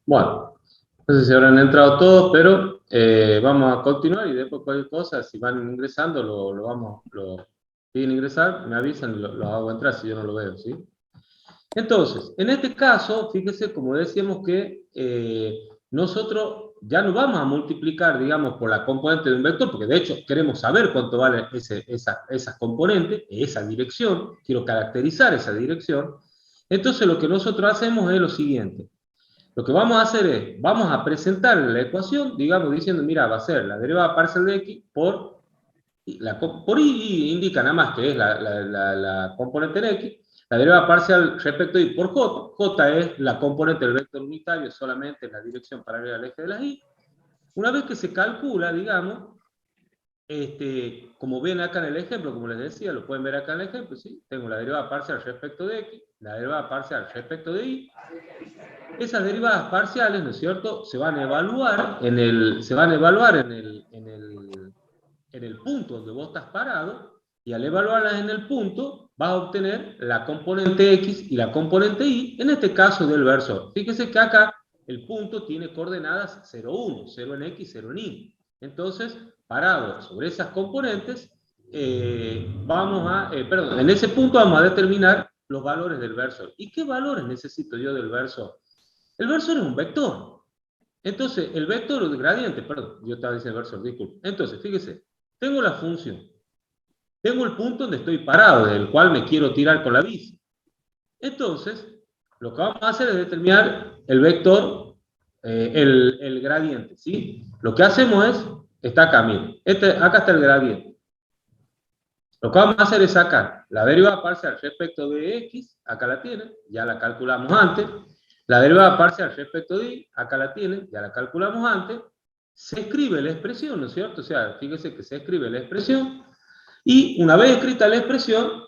Bueno, no sé si habrán entrado todos, pero vamos a continuar y después cualquier cosa, si van ingresando, lo piden ingresar, me avisan, lo hago entrar si yo no lo veo, ¿sí? Entonces, en este caso, fíjese, como decíamos que nosotros ya no vamos a multiplicar, digamos, por la componente de un vector, porque de hecho queremos saber cuánto vale esa componente, esa dirección, quiero caracterizar esa dirección. Entonces lo que nosotros hacemos es lo siguiente. Lo que vamos a hacer es, vamos a presentar la ecuación, digamos, diciendo, mira, va a ser la derivada parcial de X por Y indica nada más que es la componente en X, la derivada parcial respecto a Y por J. J es la componente del vector unitario solamente en la dirección paralela al eje de las Y. Una vez que se calcula, digamos, como ven acá en el ejemplo, como les decía, lo pueden ver acá en el ejemplo, ¿sí? Tengo la derivada parcial respecto de X, la derivada parcial respecto de Y. Esas derivadas parciales, ¿no es cierto?, se van a evaluar en el punto donde vos estás parado, y al evaluarlas en el punto, vas a obtener la componente X y la componente Y, en este caso del versor. Fíjese que acá el punto tiene coordenadas 0, 1, 0 en X, 0 en Y. Entonces, parado sobre esas componentes, en ese punto vamos a determinar los valores del versor. ¿Y qué valores necesito yo del versor? El versor es un vector. Entonces, el vector o el gradiente, perdón, yo estaba diciendo el versor, disculpe. Entonces, fíjese, tengo la función. Tengo el punto donde estoy parado, del cual me quiero tirar con la bici. Entonces, lo que vamos a hacer es determinar el vector, el gradiente, ¿sí? Lo que hacemos es, está acá, miren, acá está el gradiente. Lo que vamos a hacer es sacar la derivada parcial respecto de X, acá la tienen, ya la calculamos antes. La derivada parcial respecto de I, acá la tienen, ya la calculamos antes, se escribe la expresión, ¿no es cierto? O sea, fíjense que se escribe la expresión, y una vez escrita la expresión,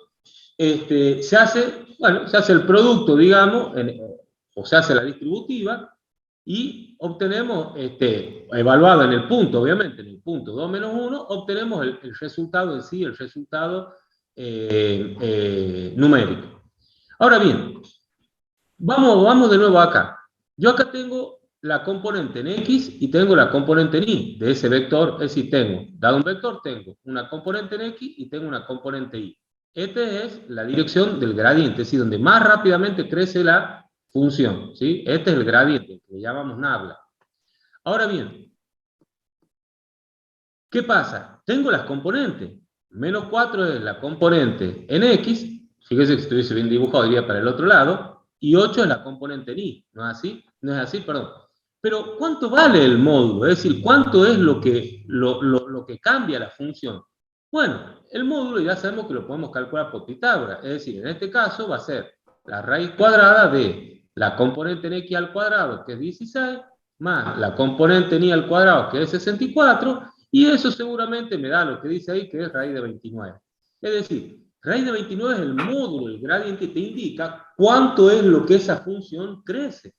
se hace el producto, digamos, o se hace la distributiva, y obtenemos, evaluado en el punto, obviamente, en el punto 2 menos 1, obtenemos el resultado en sí, el resultado numérico. Ahora bien, vamos de nuevo acá. Yo acá tengo la componente en X y tengo la componente en Y de ese vector, es decir, dado un vector, tengo una componente en X y tengo una componente Y. Esta es la dirección del gradiente, es decir, donde más rápidamente crece la función, ¿sí? Este es el gradiente, que le llamamos nabla. Ahora bien, ¿qué pasa? Tengo las componentes. Menos 4 es la componente en X, fíjese que si estuviese bien dibujado iría para el otro lado, y 8 es la componente en Y, ¿no es así? No es así, perdón. Pero, ¿cuánto vale el módulo? Es decir, ¿cuánto es lo que cambia la función? Bueno, el módulo ya sabemos que lo podemos calcular por Pitágoras, es decir, en este caso va a ser la raíz cuadrada de la componente en X al cuadrado, que es 16, más la componente en Y al cuadrado, que es 64, y eso seguramente me da lo que dice ahí, que es raíz de 29. Es decir, raíz de 29 es el módulo, el gradiente te indica cuánto es lo que esa función crece.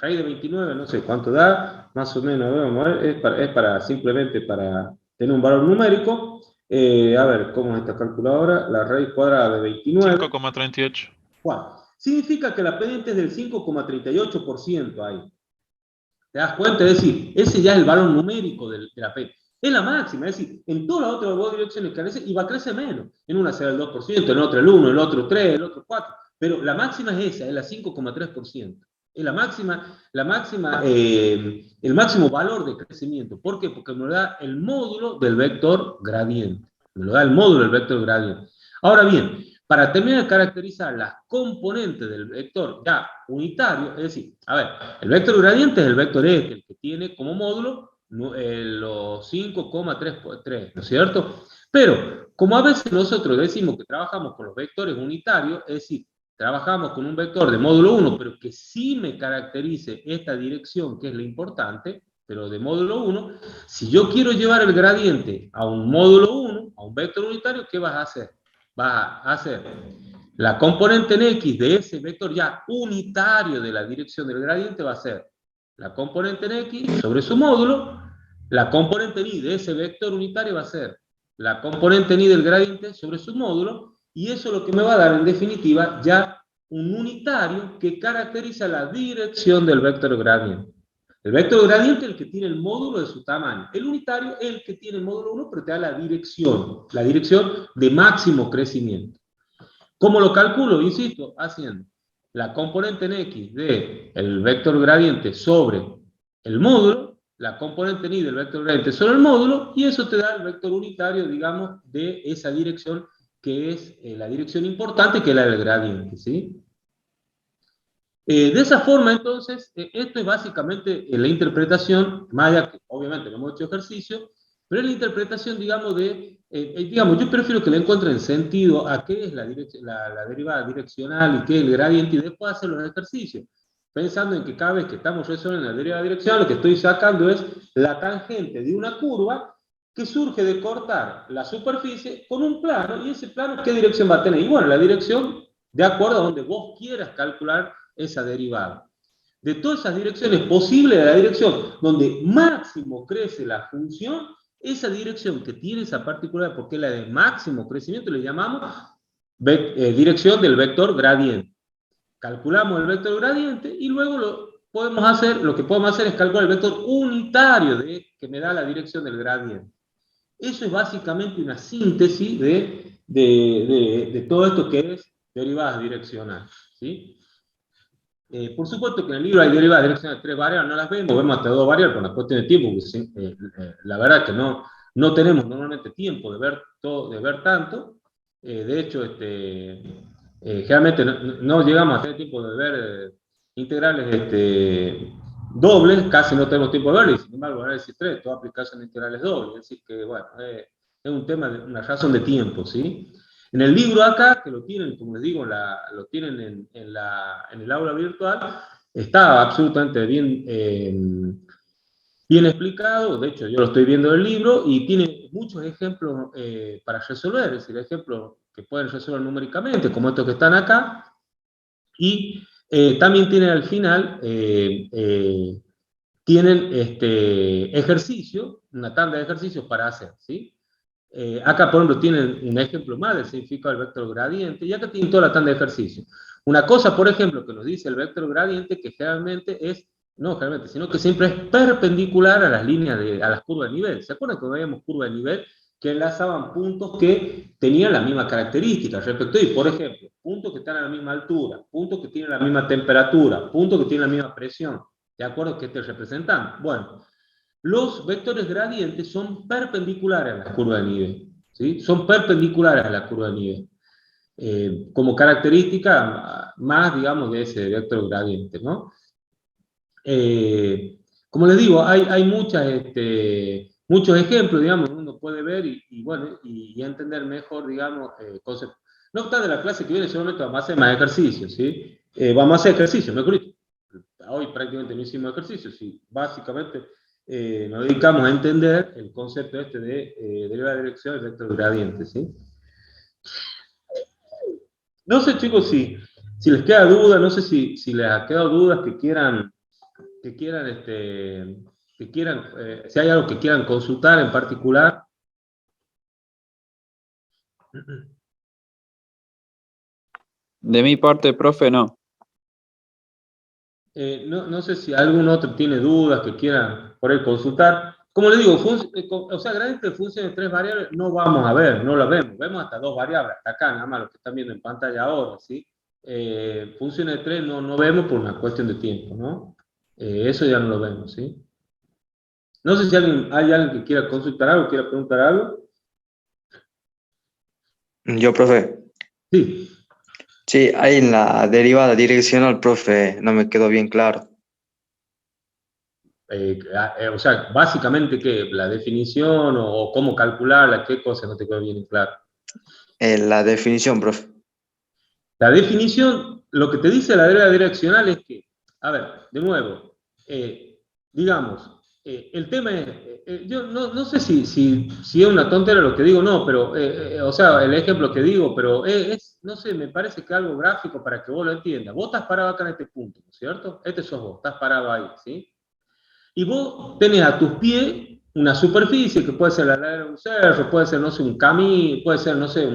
Raíz de 29, no sé cuánto da, más o menos, vamos a ver, es para simplemente para tener un valor numérico. A ver, ¿cómo es esta calculadora? La raíz cuadrada de 29. 5,38. ¿Cuál? Significa que la pendiente es del 5,38% ahí. ¿Te das cuenta? Es decir, ese ya es el valor numérico de la P. Es la máxima, es decir, en todas las otras dos direcciones crece y va a crecer menos. En una será el 2%, en otra el 1%, en el otro 3%, el otro 4%. Pero la máxima es esa, es la 5,3%. Es el máximo valor de crecimiento. ¿Por qué? Porque me lo da el módulo del vector gradiente. Me lo da el módulo del vector gradiente. Ahora bien, para terminar de caracterizar las componentes del vector ya unitario, es decir, a ver, el vector gradiente es el vector el que tiene como módulo los 5,3, ¿no es cierto? Pero, como a veces nosotros decimos que trabajamos con los vectores unitarios, es decir, trabajamos con un vector de módulo 1, pero que sí me caracterice esta dirección, que es lo importante, pero de módulo 1, si yo quiero llevar el gradiente a un módulo 1, a un vector unitario, ¿qué vas a hacer? Vas a hacer la componente en X de ese vector ya unitario de la dirección del gradiente, va a ser la componente en X sobre su módulo, la componente en Y de ese vector unitario va a ser la componente en Y del gradiente sobre su módulo, y eso es lo que me va a dar en definitiva ya un unitario que caracteriza la dirección del vector gradiente. El vector gradiente es el que tiene el módulo de su tamaño. El unitario es el que tiene el módulo 1, pero te da la dirección de máximo crecimiento. ¿Cómo lo calculo? Insisto, haciendo la componente en X del vector gradiente sobre el módulo, la componente en Y del vector gradiente sobre el módulo, y eso te da el vector unitario, digamos, de esa dirección, que es la dirección importante, que es la del gradiente, ¿sí? De esa forma, entonces, esto es básicamente la interpretación, más allá que obviamente no hemos hecho ejercicio, pero es la interpretación, digamos, yo prefiero que le encuentren sentido a qué es la derivada direccional y qué es el gradiente, y después hacer los ejercicios, pensando en que cada vez que estamos resolviendo la derivada direccional, lo que estoy sacando es la tangente de una curva que surge de cortar la superficie con un plano, y ese plano, ¿qué dirección va a tener? Y bueno, la dirección de acuerdo a donde vos quieras calcular esa derivada. De todas esas direcciones posibles, la dirección donde máximo crece la función, esa dirección que tiene esa particularidad, porque es la de máximo crecimiento, le llamamos dirección del vector gradiente. Calculamos el vector gradiente y luego lo que podemos hacer es calcular el vector unitario que me da la dirección del gradiente. Eso es básicamente una síntesis de todo esto que es derivadas direccionales, ¿sí? Por supuesto que en el libro hay derivadas direccionales de 3 variables, no las vemos hasta 2 variables por una cuestión de tiempo, porque la verdad es que no tenemos normalmente tiempo de ver tanto. De hecho, generalmente no llegamos a tener tiempo de ver integrales dobles, casi no tenemos tiempo de verlo, y sin embargo, análisis 3, toda aplicación de integrales dobles, es decir que, bueno, es un tema de una razón de tiempo, ¿sí? En el libro acá, que lo tienen, como les digo, lo tienen en el aula virtual, está absolutamente bien explicado, de hecho yo lo estoy viendo en el libro, y tiene muchos ejemplos para resolver, es decir, ejemplos que pueden resolver numéricamente, como estos que están acá, y también tienen al final, tienen ejercicio, una tanda de ejercicios para hacer, ¿sí? Acá, por ejemplo, tienen un ejemplo más del significado del vector gradiente, y acá tienen toda la tanda de ejercicios. Una cosa, por ejemplo, que nos dice el vector gradiente, que generalmente es, no generalmente, sino que siempre es perpendicular a las líneas, a las curvas de nivel. ¿Se acuerdan cuando veíamos curvas de nivel? Que enlazaban puntos que tenían la misma característica respecto, y por ejemplo, puntos que están a la misma altura, puntos que tienen la misma temperatura, puntos que tienen la misma presión. ¿De acuerdo? ¿Qué te representan? Bueno, los vectores gradientes son perpendiculares a la curva de nivel, ¿sí? Son perpendiculares a la curva de nivel. Como característica más, digamos, de ese vector gradiente, ¿no? Como les digo, hay muchos ejemplos, digamos, uno puede ver bueno, y entender mejor, digamos, conceptos. No obstante, la clase que viene seguramente vamos a hacer más ejercicios, ¿sí? Vamos a hacer ejercicios, mejor dicho. Hoy prácticamente no hicimos ejercicios, y básicamente nos dedicamos a entender el concepto de derivada de dirección del vector gradiente, ¿sí? No sé, chicos, si les queda duda, no sé si les ha quedado dudas si hay algo que quieran consultar en particular. De mi parte, profe, no. No sé si algún otro tiene dudas que quieran por ahí consultar. Como les digo, o sea, gradiente de funciones de 3 variables no vamos a ver, no la vemos. Vemos hasta 2 variables, hasta acá nada más, lo que están viendo en pantalla ahora, ¿sí? Funciones de 3 no vemos por una cuestión de tiempo, ¿no? Eso ya no lo vemos, ¿sí? No sé si hay alguien que quiera consultar algo, quiera preguntar algo. Yo, profe. Sí. Sí, ahí en la derivada direccional, profe, no me quedó bien claro. O sea, básicamente, ¿qué? ¿La definición o cómo calcularla? ¿Qué cosa no te quedó bien claro? La definición, profe. La definición, lo que te dice la derivada direccional es que, a ver, de nuevo, digamos, el tema es, yo no sé si es una tontera lo que digo, no, pero, o sea, el ejemplo que digo, pero no sé, me parece que algo gráfico para que vos lo entiendas. Vos estás parado acá en este punto, ¿no es cierto? Este sos vos, estás parado ahí, ¿sí? Y vos tenés a tus pies una superficie que puede ser la ladera de un cerro, puede ser, no sé, un camino, puede ser, no sé,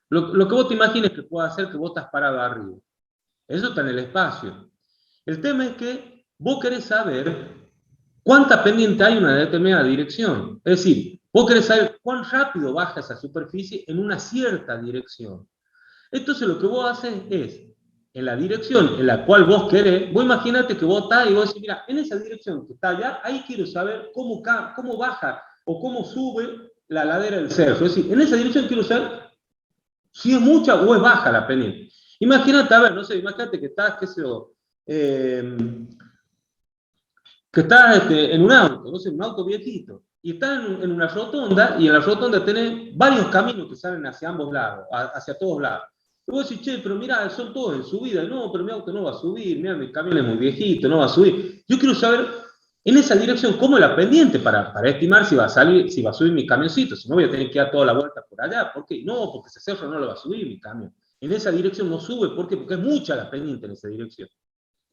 lo que vos te imagines que pueda hacer que vos estás parado arriba. Eso está en el espacio. El tema es que vos querés saber cuánta pendiente hay en una determinada dirección. Es decir, vos querés saber cuán rápido baja esa superficie en una cierta dirección. Entonces lo que vos haces es, en la dirección en la cual vos querés, vos imaginate que vos estás y vos decís, mira, en esa dirección que está allá, ahí quiero saber cómo baja o cómo sube la ladera del cerro. Es decir, en esa dirección quiero saber si es mucha o es baja la pendiente. Imagínate, a ver, no sé, imagínate que estás, qué sé yo, que estás en un auto, no sé, un auto viejito, y estás en una rotonda, y en la rotonda tenés varios caminos que salen hacia ambos lados, hacia todos lados. Y vos decís, che, pero mira, son todos en subida. No, pero mi auto no va a subir, mira, mi camión es muy viejito, no va a subir. Yo quiero saber en esa dirección cómo es la pendiente para estimar si va a subir mi camioncito. Si no, voy a tener que dar toda la vuelta por allá. ¿Por qué? No, porque ese cerro no lo va a subir mi camión. En esa dirección no sube. ¿Por qué? Porque es mucha la pendiente en esa dirección.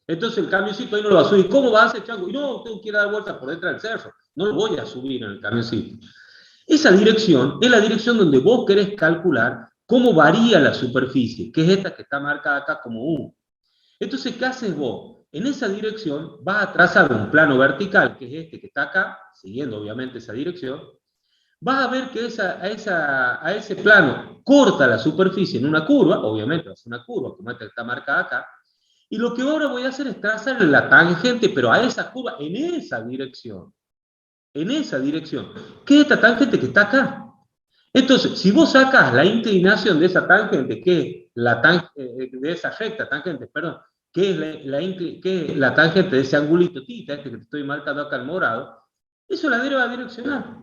Entonces el camioncito ahí no lo va a subir. ¿Cómo va a hacer, Chango? Y no, tengo que ir a dar vueltas por detrás del cerro. No lo voy a subir en el camioncito. Esa dirección es la dirección donde vos querés calcular cómo varía la superficie, que es esta que está marcada acá como 1. Entonces, ¿qué haces vos? En esa dirección vas a trazar un plano vertical, que es este que está acá, siguiendo obviamente esa dirección. Vas a ver que a ese plano corta la superficie en una curva, obviamente va a ser una curva como esta que está marcada acá, y lo que ahora voy a hacer es trazar la tangente, pero a esa curva en esa dirección. En esa dirección. ¿Qué es esta tangente que está acá? Entonces, si vos sacas la inclinación de esa tangente, que es de esa recta tangente, perdón, que es la tangente de ese angulito tita, este que te estoy marcando acá en morado, eso es la derivada direccional.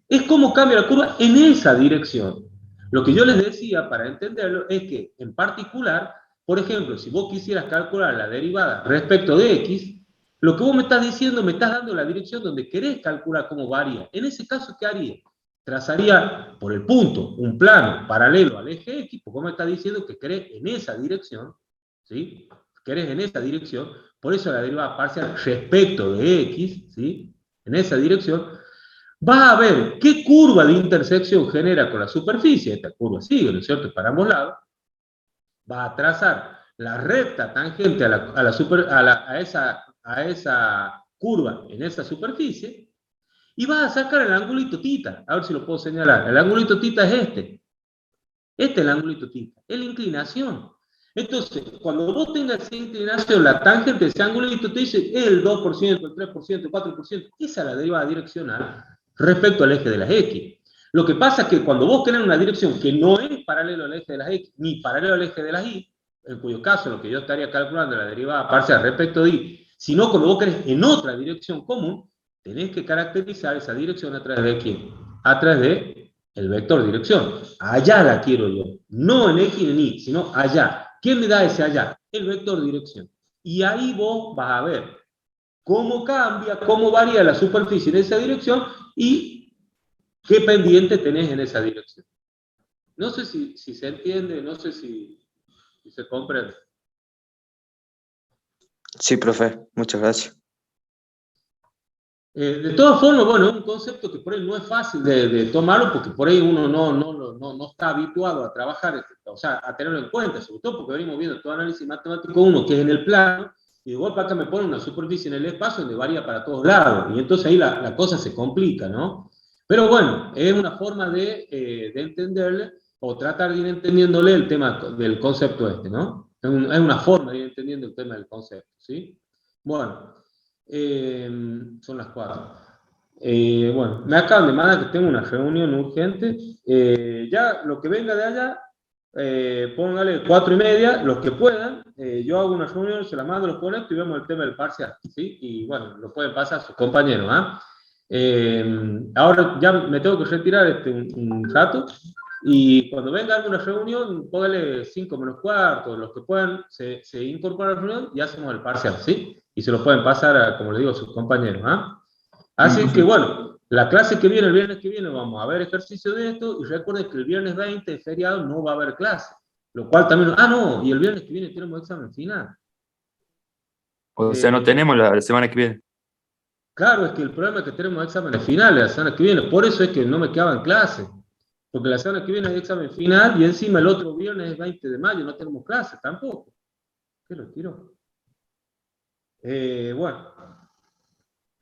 Es como cambia la curva en esa dirección. Lo que yo les decía, para entenderlo, es que, en particular, por ejemplo, si vos quisieras calcular la derivada respecto de x, lo que vos me estás diciendo, me estás dando la dirección donde querés calcular cómo varía. En ese caso, ¿qué haría? Trazaría por el punto un plano paralelo al eje x, porque vos me estás diciendo que querés en esa dirección, ¿sí? Querés en esa dirección, por eso la derivada parcial respecto de x, ¿sí? En esa dirección, vas a ver qué curva de intersección genera con la superficie. Esta curva sigue, ¿no es cierto?, para ambos lados. Vas a trazar la recta tangente a esa curva en esa superficie, y vas a sacar el angulito θ. A ver si lo puedo señalar. El angulito θ es este. Este es el angulito θ. Es la inclinación. Entonces, cuando vos tengas esa inclinación, la tangente de ese angulito te dice el 2%, el 3%, el 4%. Esa es la derivada direccional respecto al eje de las X. Lo que pasa es que cuando vos tenés una dirección que no es paralelo al eje de las X, ni paralelo al eje de las Y, en cuyo caso lo que yo estaría calculando la derivada parcial respecto de Y, sino cuando vos querés en otra dirección común, tenés que caracterizar esa dirección a través de quién, a través de el vector dirección. Allá la quiero yo, no en X ni en Y, sino allá. ¿Quién me da ese allá? El vector dirección. Y ahí vos vas a ver cómo cambia, cómo varía la superficie en esa dirección y qué pendiente tenés en esa dirección. No sé si se entiende, no sé si se comprende. Sí, profe, muchas gracias. De todas formas, bueno, es un concepto que por ahí no es fácil de tomarlo, porque por ahí uno no está habituado a trabajar, o sea, a tenerlo en cuenta, sobre todo porque venimos viendo todo análisis matemático 1, que es en el plano, y de golpe acá me pone una superficie en el espacio donde varía para todos lados, y entonces ahí la cosa se complica, ¿no? Pero bueno, es una forma de entenderle, o tratar de ir entendiéndole el tema del concepto este, ¿no? Es una forma de ir entendiendo el tema del concepto, ¿sí? Bueno. Son las 4. Bueno, me acaban de mandar que tengo una reunión urgente. Ya lo que venga de allá, póngale 4:30, los que puedan. Yo hago una reunión, se la mando, los conecto y vemos el tema del parcial, ¿sí? Y bueno, lo pueden pasar a sus compañeros, ¿ah? Ahora ya me tengo que retirar un rato. Y cuando venga alguna reunión, póngale 5:45, los que puedan, se incorporan a la reunión y hacemos el parcial, ¿sí? Y se lo pueden pasar, como le digo, a sus compañeros, ¿ah? Así que bueno, la clase que viene, el viernes que viene, vamos a ver ejercicio de esto, y recuerden que el viernes 20 de feriado no va a haber clase, lo cual también, no, y el viernes que viene tenemos examen final. O sea, no tenemos la semana que viene. Claro, es que el problema es que tenemos exámenes finales la semana que viene, por eso es que no me quedaba en clase, porque la semana que viene hay examen final, y encima el otro viernes es 20 de mayo, no tenemos clase tampoco. ¿Qué lo tiró? Bueno,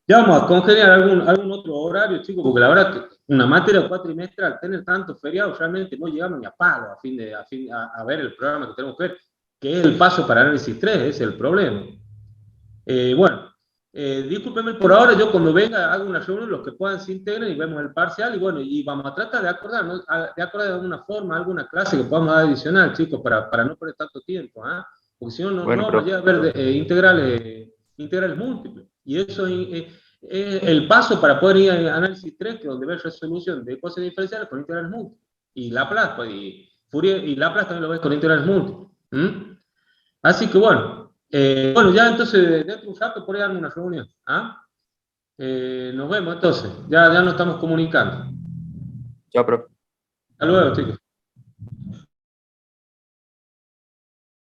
ya vamos a congeniar algún otro horario, chicos, porque la verdad que una materia cuatrimestral, al tener tantos feriados, realmente no llegamos ni a palo a ver el programa que tenemos que ver, que es el paso para análisis 3, ese es el problema. Bueno, discúlpenme por ahora, yo cuando venga hago una reunión, los que puedan se integren y vemos el parcial, y bueno, y vamos a tratar de acordarnos, de alguna forma, alguna clase que podamos dar adicional, chicos, para no perder tanto tiempo, ¿ah? Porque si no, no vamos a llegar a ver integrales múltiples. Y eso es el paso para poder ir a análisis 3, que es donde ves resolución de ecuaciones diferenciales con integrales múltiples. Y Laplace, pues, y Laplace también lo ves con integrales múltiples. Así que bueno, ya entonces, dentro de un rato por ahí darme una reunión. ¿Ah? Nos vemos entonces, ya nos estamos comunicando. Chao, profe. Hasta luego, chicos.